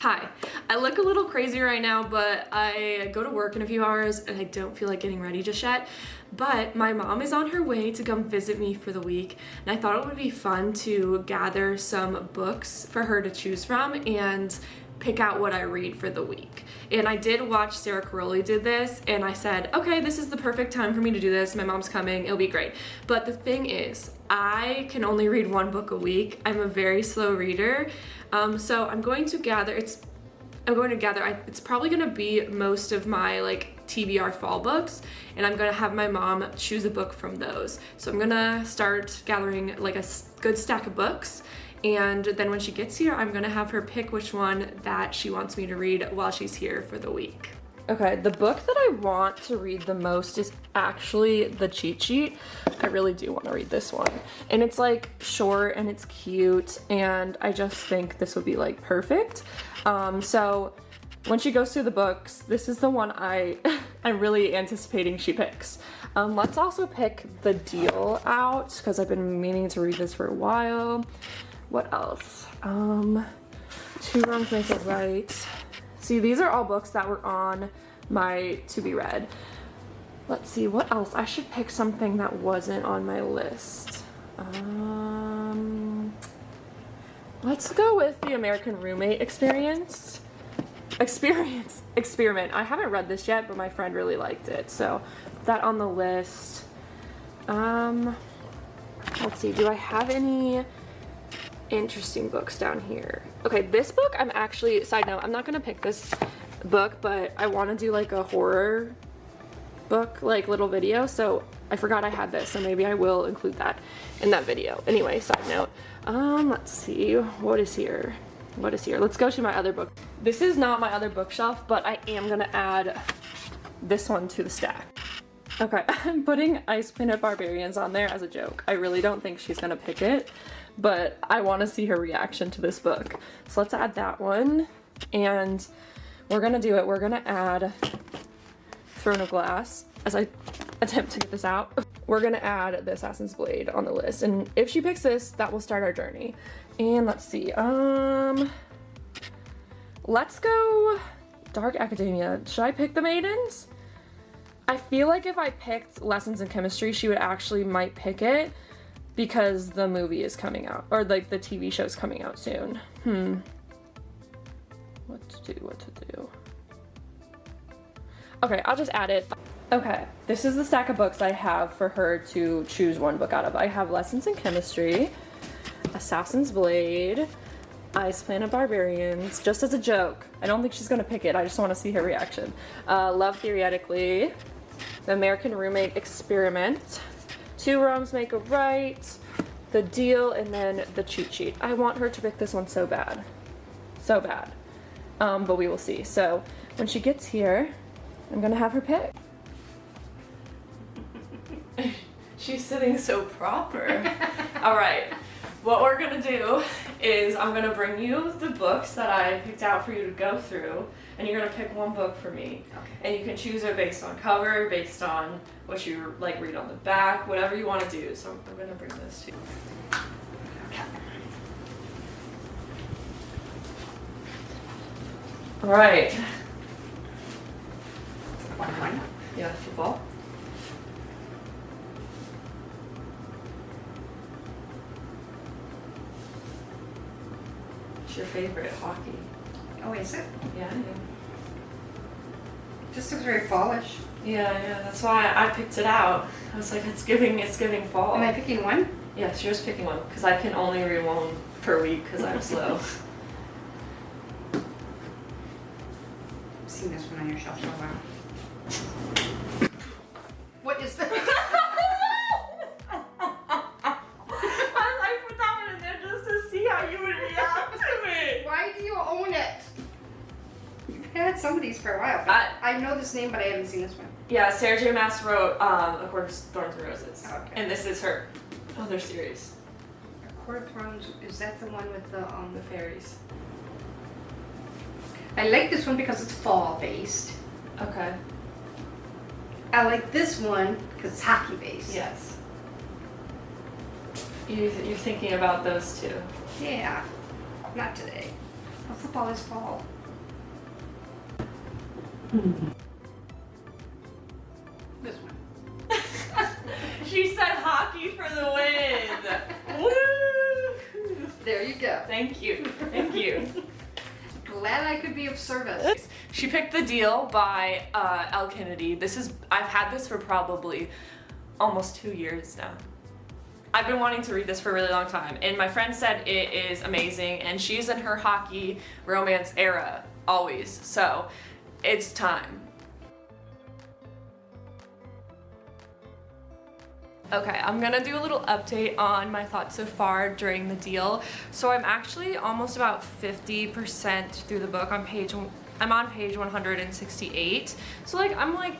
Hi, I look a little crazy right now, but I go to work in a few hours and I don't feel like getting ready just yet. But my mom is on her way to come visit me for the week, and I thought it would be fun to gather some books for her to choose from and pick out what I read for the week. And I did watch Sarah Caroli did this, and I said, okay, this is the perfect time for me to do this. My mom's coming, it'll be great. But the thing is, I can only read one book a week. I'm a very slow reader. So I'm going to gather, it's probably gonna be most of my like TBR fall books, and I'm gonna have my mom choose a book from those. So I'm gonna start gathering like a good stack of books, and then when she gets here, I'm gonna have her pick which one that she wants me to read while she's here for the week. Okay, the book that I want to read the most is actually The Cheat Sheet. I really do want to read this one. And it's like short and it's cute, and I just think this would be like perfect. So when she goes through the books, this is the one I'm really anticipating she picks. Let's also pick The Deal out, because I've been meaning to read this for a while. What else? Two Wrongs Make a Right. See, these are all books that were on my to be read. Let's see, what else? I should pick something that wasn't on my list. Let's go with The American Roommate Experiment. I haven't read this yet, but my friend really liked it, so that on the list. Let's see, do I have any interesting books down here? Okay, this book I'm actually, side note, I'm not gonna pick this book, but I want to do like a horror book like little video, so I forgot I had this, so maybe I will include that in that video. Anyway, side note. Let's see, what is here? Let's go to my other book. This is not my other bookshelf, but I am gonna add this one to the stack. Okay, I'm putting Ice Planet Barbarians on there as a joke. I really don't think she's gonna pick it, but I want to see her reaction to this book. So let's add that one, and we're gonna do it. We're gonna add Throne of Glass as I attempt to get this out. We're gonna add the Assassin's Blade on the list, and if she picks this, that will start our journey. And let's see, let's go Dark Academia. Should I pick The Maidens? I feel like if I picked Lessons in Chemistry, she would actually might pick it, because the movie is coming out, or like the TV show's coming out soon. What to do? Okay, I'll just add it. Okay, this is the stack of books I have for her to choose one book out of. I have Lessons in Chemistry, Assassin's Blade, Ice Planet Barbarians, just as a joke. I don't think she's gonna pick it, I just wanna see her reaction. Love Theoretically, The American Roommate Experiment, Two Wrongs Make a Right, The Deal, and then The Cheat Sheet. I want her to pick this one so bad. So bad. But we will see. So when she gets here, I'm gonna have her pick. She's sitting so proper. All right, what we're gonna do is I'm gonna bring you the books that I picked out for you to go through, and you're gonna pick one book for me. Okay. And you can choose it based on cover, based on what you like read on the back, whatever you want to do. So I'm gonna bring this to you. Okay. All right. One. Yeah, football. What's your favorite? Hockey. Oh, is it? Yeah. Just looks very fallish. Yeah, that's why I picked it out. I was like, it's giving fall. Am I picking one? Yes, you're just picking one, because I can only read one per week because I'm slow. I've seen this one on your shelf for a while. What is that? I put that one in there just to see how you would react to it. Why do you own it? You've had some of these for a while. But I know this name, but I haven't seen this one. Yeah, Sarah J. Maas wrote A Court of Thorns and Roses. Okay. And this is her other series. A Court of Thorns, is that the one with the fairies? I like this one because it's fall based. Okay. I like this one because it's hockey based. Yes. You're thinking about those two. Yeah. Not today. What football is called? This one. She said hockey for the win. Woo! There you go. Thank you. Thank you. Glad I could be of service. She picked The Deal by Elle Kennedy. I've had this for probably almost 2 years now. I've been wanting to read this for a really long time, and my friend said it is amazing, and she's in her hockey romance era always, so it's time. Okay, I'm gonna do a little update on my thoughts so far during The Deal. So I'm actually almost about 50% through the book. I'm on page 168. So I'm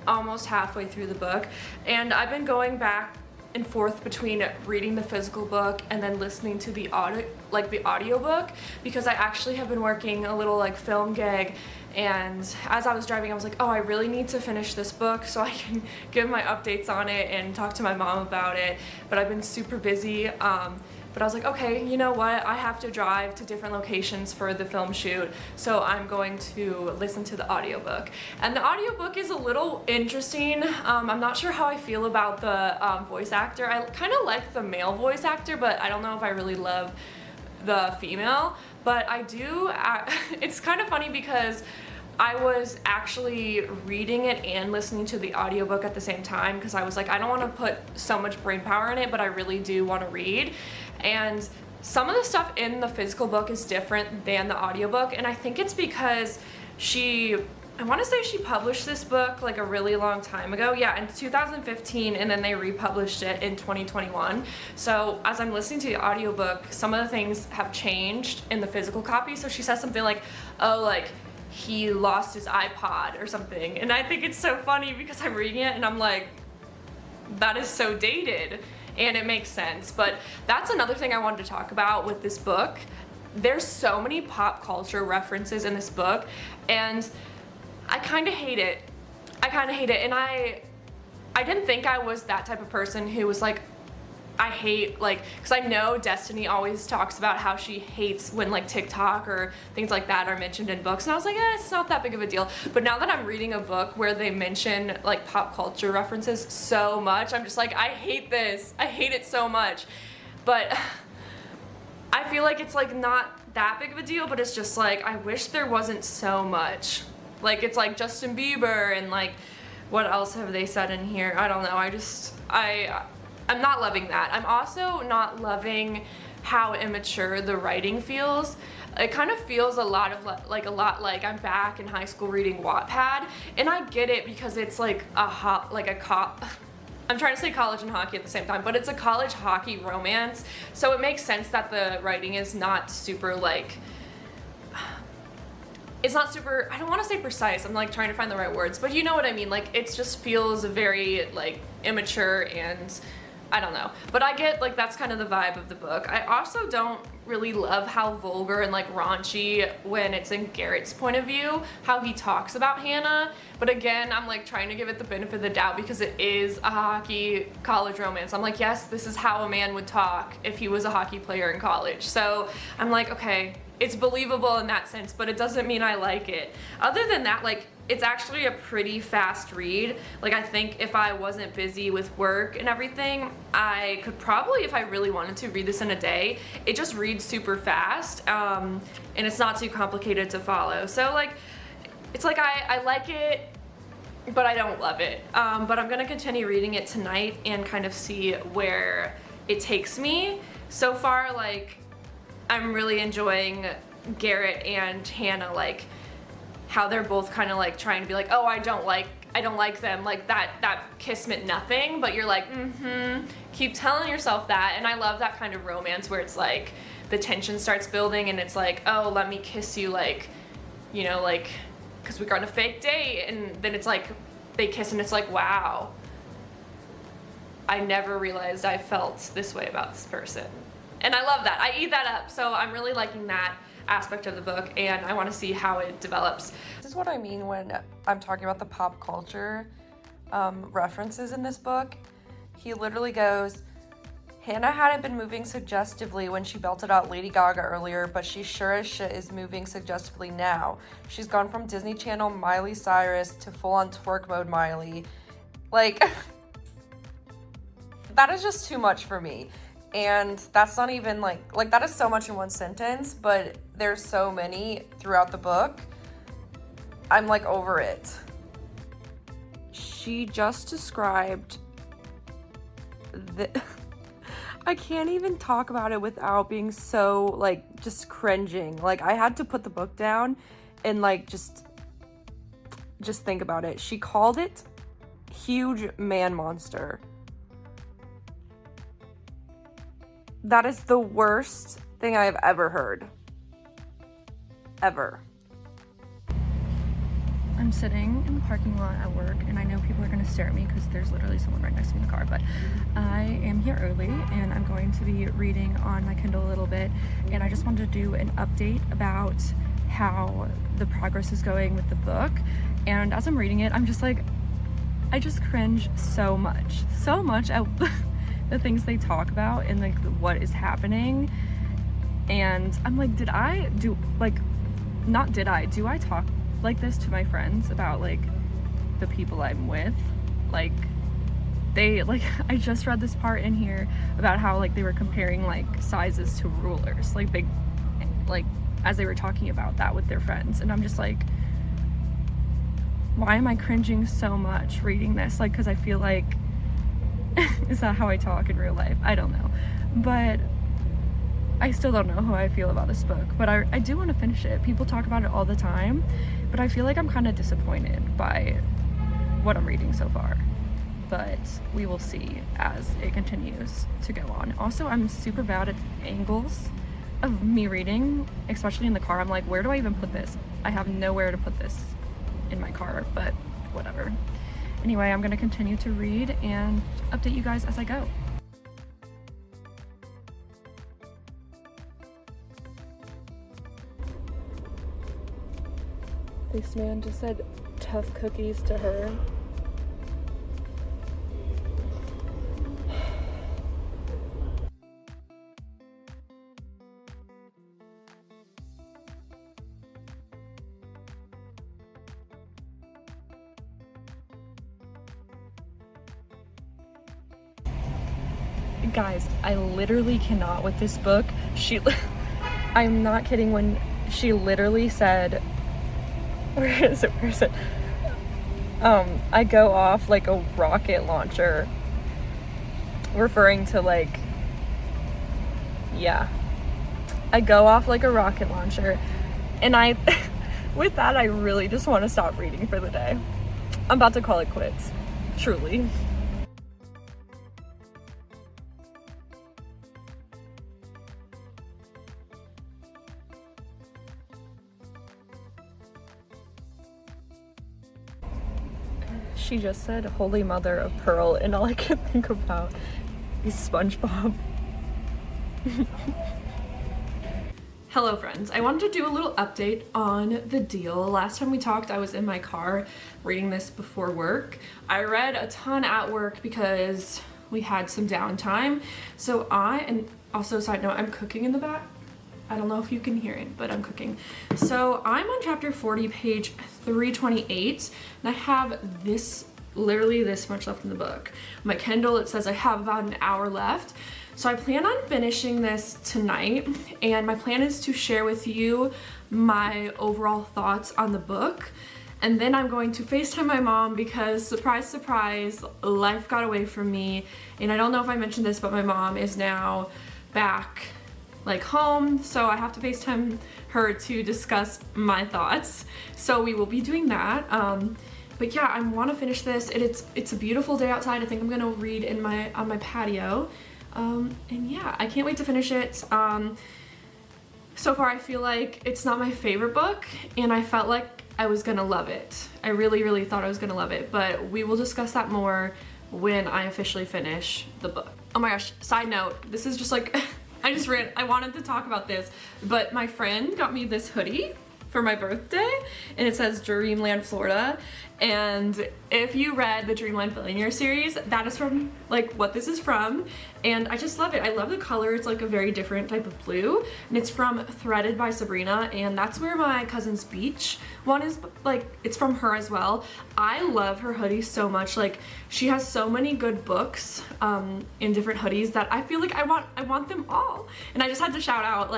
almost halfway through the book, and I've been going back and forth between reading the physical book and then listening to the audiobook, because I actually have been working a little film gig, and as I was driving I was like, oh, I really need to finish this book so I can give my updates on it and talk to my mom about it, but I've been super busy. But I was like, okay, you know what? I have to drive to different locations for the film shoot, so I'm going to listen to the audiobook. And the audiobook is a little interesting. I'm not sure how I feel about the voice actor. I kind of like the male voice actor, but I don't know if I really love the female. But I do, it's kind of funny because I was actually reading it and listening to the audiobook at the same time, because I was like, I don't want to put so much brain power in it, but I really do want to read. And some of the stuff in the physical book is different than the audiobook, and I think it's because I want to say she published this book a really long time ago. Yeah, in 2015, and then they republished it in 2021. So as I'm listening to the audiobook, some of the things have changed in the physical copy. So she says something like, oh, he lost his iPod or something. And I think it's so funny because I'm reading it and I'm like, that is so dated. And it makes sense. But that's another thing I wanted to talk about with this book. There's so many pop culture references in this book, and I kind of hate it. And I didn't think I was that type of person who was like, I hate, because I know Destiny always talks about how she hates when TikTok or things like that are mentioned in books, and I was like, it's not that big of a deal. But now that I'm reading a book where they mention pop culture references so much, I'm just like, I hate this. I hate it so much. But I feel like it's not that big of a deal, but it's just I wish there wasn't so much. It's Justin Bieber and what else have they said in here? I don't know. I'm not loving that. I'm also not loving how immature the writing feels. It kind of feels a lot like I'm back in high school reading Wattpad, and I get it because it's I'm trying to say college and hockey at the same time, but it's a college hockey romance, so it makes sense that the writing is not super it's not super, I don't want to say precise, I'm trying to find the right words, but you know what I mean, it just feels very immature, and I don't know, but I get that's kind of the vibe of the book. I also don't really love how vulgar and raunchy, when it's in Garrett's point of view, how he talks about Hannah, but again, I'm trying to give it the benefit of the doubt because it is a hockey college romance. I'm yes, this is how a man would talk if he was a hockey player in college, so I'm okay, it's believable in that sense, but it doesn't mean I like it. Other than that, it's actually a pretty fast read. I think if I wasn't busy with work and everything, I could probably, if I really wanted to, read this in a day. It just reads super fast, and it's not too complicated to follow. So it's I like it, but I don't love it. But I'm gonna continue reading it tonight and kind of see where it takes me. So far, I'm really enjoying Garrett and Hannah, how they're both kind of trying to be oh, I don't like them, that kiss meant nothing, but you're keep telling yourself that. And I love that kind of romance where it's the tension starts building and it's oh, let me kiss you, because we got on a fake date, and then it's they kiss and it's wow, I never realized I felt this way about this person. And I love that. I eat that up. So I'm really liking that aspect of the book, and I want to see how it develops. This is what I mean when I'm talking about the pop culture references in this book. He literally goes, Hannah hadn't been moving suggestively when she belted out Lady Gaga earlier, but she sure as shit is moving suggestively now. She's gone from Disney Channel Miley Cyrus to full-on twerk mode Miley. Like, that is just too much for me. And that's not even like that is so much in one sentence, but there's so many throughout the book. I'm like over it. She just described the I can't even talk about it without being so like just cringing. Like I had to put the book down and like just think about it. She called it huge man monster. That is the worst thing I have ever heard. Ever. I'm sitting in the parking lot at work, and I know people are going to stare at me because there's literally someone right next to me in the car, but I am here early, and I'm going to be reading on my Kindle a little bit, and I just wanted to do an update about how the progress is going with the book. And as I'm reading it, I'm just like, I just cringe so much at the things they talk about and like what is happening. And I'm like, do I talk like this to my friends about like the people I'm with? Like I just read this part in here about how like they were comparing like sizes to rulers, like as they were talking about that with their friends, and I'm just like, why am I cringing so much reading this? Like, because I feel like is that how I talk in real life? I don't know, but I still don't know how I feel about this book, but I do want to finish it. People talk about it all the time, but I feel like I'm kind of disappointed by what I'm reading so far. But we will see as it continues to go on. Also, I'm super bad at angles of me reading, especially in the car. I'm like, where do I even put this? I have nowhere to put this in my car, but whatever. Anyway, I'm going to continue to read and update you guys as I go. This man just said tough cookies to her. Guys, I literally cannot with this book. I'm not kidding when she literally said, where is it? I go off like a rocket launcher, referring to like, yeah, I go off like a rocket launcher, and with that, I really just want to stop reading for the day. I'm about to call it quits, truly. She just said Holy Mother of Pearl, and all I could think about is SpongeBob. Hello friends, I wanted to do a little update on The Deal. Last time we talked, I was in my car reading this before work. I read a ton at work because we had some downtime. And also side note, I'm cooking in the back. I don't know if you can hear it, but I'm cooking. So I'm on chapter 40, page 328, and I have literally this much left in the book. My Kindle, it says I have about an hour left. So I plan on finishing this tonight, and my plan is to share with you my overall thoughts on the book. And then I'm going to FaceTime my mom because, surprise, surprise, life got away from me. And I don't know if I mentioned this, but my mom is now back like home, so I have to FaceTime her to discuss my thoughts. So we will be doing that. But yeah, I want to finish this. It's a beautiful day outside. I think I'm gonna read on my patio. And yeah, I can't wait to finish it. So far I feel like it's not my favorite book, and I felt like I was gonna love it. I really thought I was gonna love it, but we will discuss that more when I officially finish the book. Oh my gosh, side note, this is just like I wanted to talk about this, but my friend got me this hoodie for my birthday, and it says Dreamland, Florida, And if you read the Dreamland Billionaire series, that is from like what this is from, and I just love it. I love the color. It's like a very different type of blue, and it's from Threaded by Sabrina, and that's where my Cousin's Beach one is, like it's from her as well. I love her hoodies so much. Like she has so many good books in different hoodies that I feel like I want them all. And I just had to shout out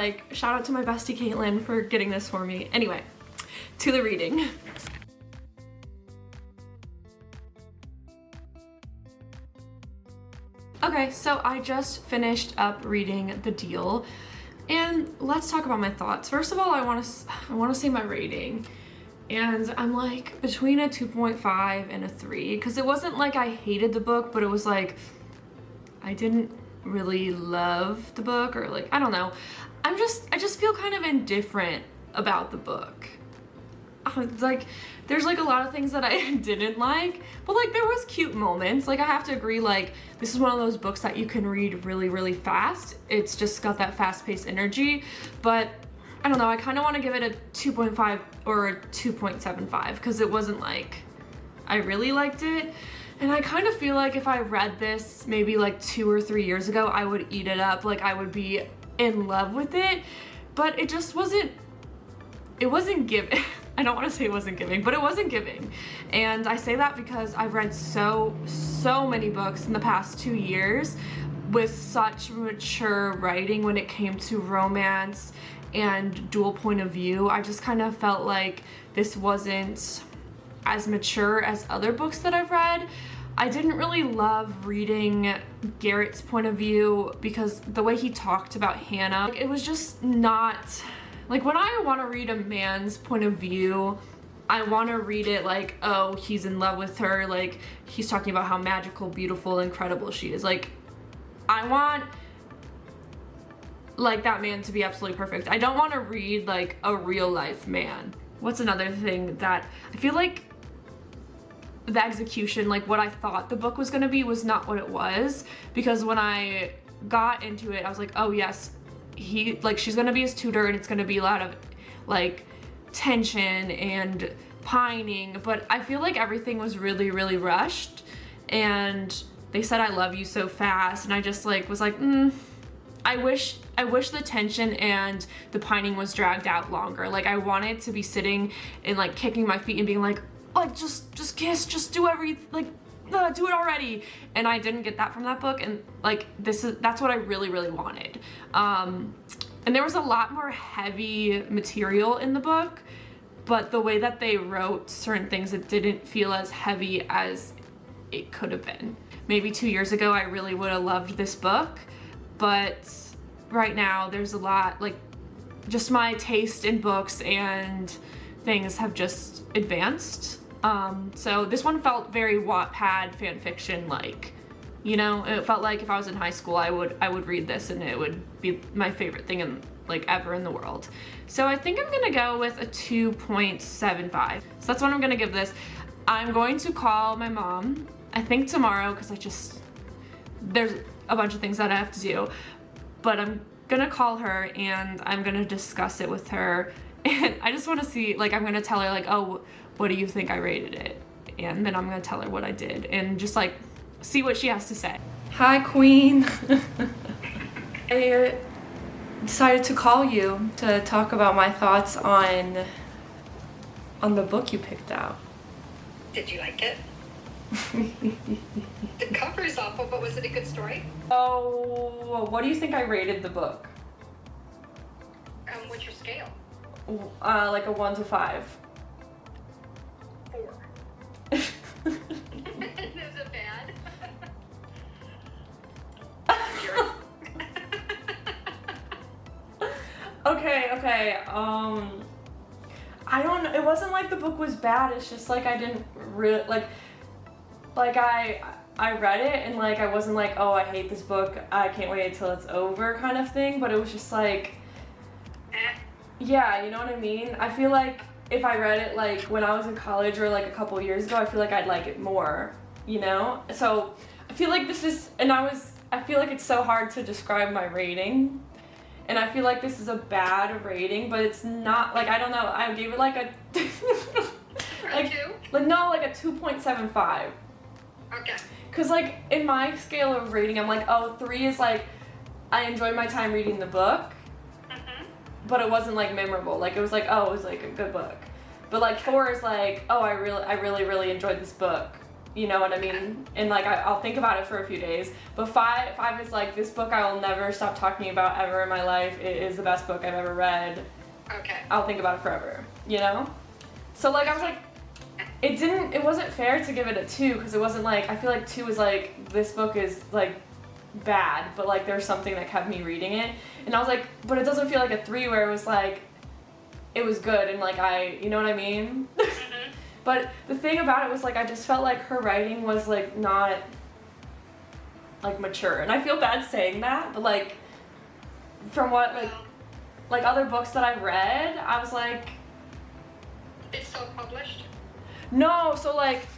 to my bestie Caitlin for getting this for me. Anyway, to the reading. Okay, so I just finished up reading The Deal, and let's talk about my thoughts. First of all, I want to say my rating, and I'm like between a 2.5 and a 3, because it wasn't like I hated the book, but it was like I didn't really love the book, or like I don't know. I just feel kind of indifferent about the book. It's like there's like a lot of things that I didn't like, but like there was cute moments. Like I have to agree, like this is one of those books that you can read really, really fast. It's just got that fast-paced energy, but I don't know, I kind of want to give it a 2.5 or a 2.75 because it wasn't like I really liked it. And I kind of feel like if I read this maybe like 2 or 3 years ago, I would eat it up, like I would be in love with it, but it just wasn't giving. I don't want to say it wasn't giving, but it wasn't giving. And I say that because I've read so many books in the past 2 years with such mature writing when it came to romance and dual point of view. I just kind of felt like this wasn't as mature as other books that I've read. I didn't really love reading Garrett's point of view because the way he talked about Hannah, it was just not... Like when I want to read a man's point of view, I want to read it like, oh, he's in love with her, like he's talking about how magical, beautiful, incredible she is. Like I want like that man to be absolutely perfect. I don't want to read like a real life man. What's another thing that I feel like the execution, like what I thought the book was going to be was not what it was, because when I got into it, I was like, oh yes, she's gonna be his tutor and it's gonna be a lot of like tension and pining, but I feel like everything was really, really rushed, and they said I love you so fast, and I just like was like, I wish the tension and the pining was dragged out longer. Like I wanted to be sitting and like kicking my feet and being like just kiss, just do do it already. And I didn't get that from that book, and like that's what I really, really wanted. And there was a lot more heavy material in the book, but the way that they wrote certain things, it didn't feel as heavy as it could have been. Maybe 2 years ago I really would have loved this book, but right now there's a lot, like just my taste in books and things have just advanced. So this one felt very Wattpad fan fiction like, you know, it felt like if I was in high school I would read this and it would be my favorite thing in like ever in the world. So I think I'm gonna go with a 2.75. So that's what I'm gonna give this. I'm going to call my mom, I think tomorrow, because there's a bunch of things that I have to do, but I'm gonna call her and I'm gonna discuss it with her, and I just want to see, like I'm gonna tell her like, oh, what do you think I rated it? And then I'm gonna tell her what I did and just like see what she has to say. Hi, Queen. I decided to call you to talk about my thoughts on the book you picked out. Did you like it? The cover's awful, but was it a good story? Oh, what do you think I rated the book? What's your scale? Like a 1 to 5. 4. Is it bad? Okay. I don't know. It wasn't like the book was bad. It's just like I didn't really like I read it and like I wasn't like, oh, I hate this book, I can't wait until it's over kind of thing, but it was just like, yeah, you know what I mean? I feel like if I read it like when I was in college or like a couple years ago, I feel like I'd like it more, you know? So I feel like I feel like it's so hard to describe my rating, and I feel like this is a bad rating, but it's not, like, I don't know, I gave it like a A 2? Like, no, like a 2.75. Okay. Because, like, in my scale of rating, I'm like, oh, 3 is like, I enjoyed my time reading the book, but it wasn't, like, memorable. Like, it was like, oh, it was, like, a good book. But, like, 4 is like, oh, I really enjoyed this book. You know what I mean? And, like, I'll think about it for a few days. But 5 is like, this book I will never stop talking about ever in my life. It is the best book I've ever read. Okay. I'll think about it forever, you know? So, like, I was like, it wasn't fair to give it a 2, because it wasn't like, I feel like 2 is like, this book is, like, bad, but, like, there's something that kept me reading it. And I was like, but it doesn't feel like a 3 where it was like, it was good, and, like, you know what I mean? But the thing about it was, like, I just felt like her writing was, like, not, like, mature. And I feel bad saying that, but, like, from what, like other books that I've read, I was like... It's self-published? No, so, like,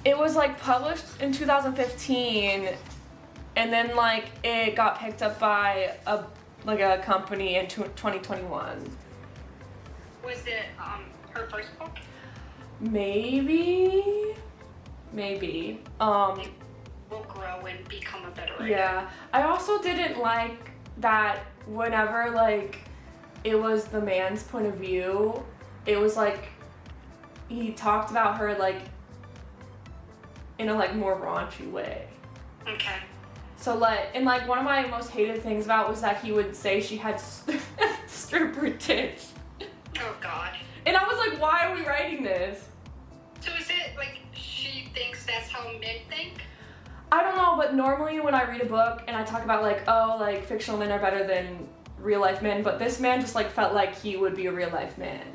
it was, like, published in 2015, and then, like, it got picked up by a company in 2021. Was it, her first book? Maybe. It will grow and become a better writer. Yeah. I also didn't like that whenever, like, it was the man's point of view, it was, like, he talked about her, like, in a, like, more raunchy way. Okay. So, like, and, like, one of my most hated things about was that he would say she had stripper tits. Oh, God. And I was like, why are we writing this? So is it, like, she thinks that's how men think? I don't know, but normally when I read a book and I talk about, like, oh, like, fictional men are better than real-life men, but this man just, like, felt like he would be a real-life man.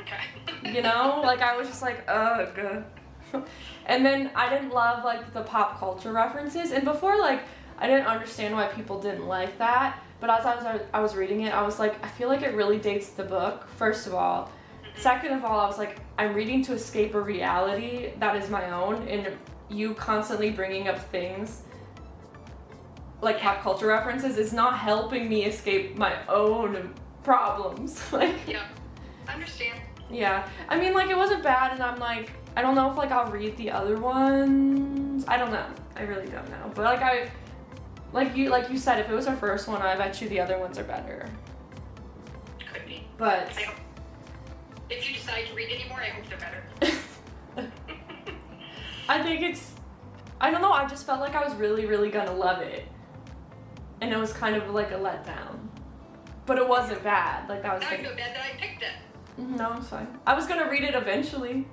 Okay. You know? Like, I was just like, ugh. And then I didn't love, like, the pop culture references. And before, like, I didn't understand why people didn't like that. But as I was reading it, I was like, I feel like it really dates the book, first of all. Second of all, I was like, I'm reading to escape a reality that is my own, and you constantly bringing up things like pop culture references is not helping me escape my own problems. Like, Yeah. I understand. yeah. I mean, like, it wasn't bad, and I'm like, I don't know if, like, I'll read the other ones. I don't know. I really don't know. But, like, you said, if it was our first one, I bet you the other ones are better. Could be. But I hope. If you decide to read anymore, I hope they're better. I think I don't know, I just felt like I was really gonna love it. And it was kind of like a letdown. But it wasn't bad. Like, that was Now I like, feel bad that I picked it. no, it's fine. I was gonna read it eventually.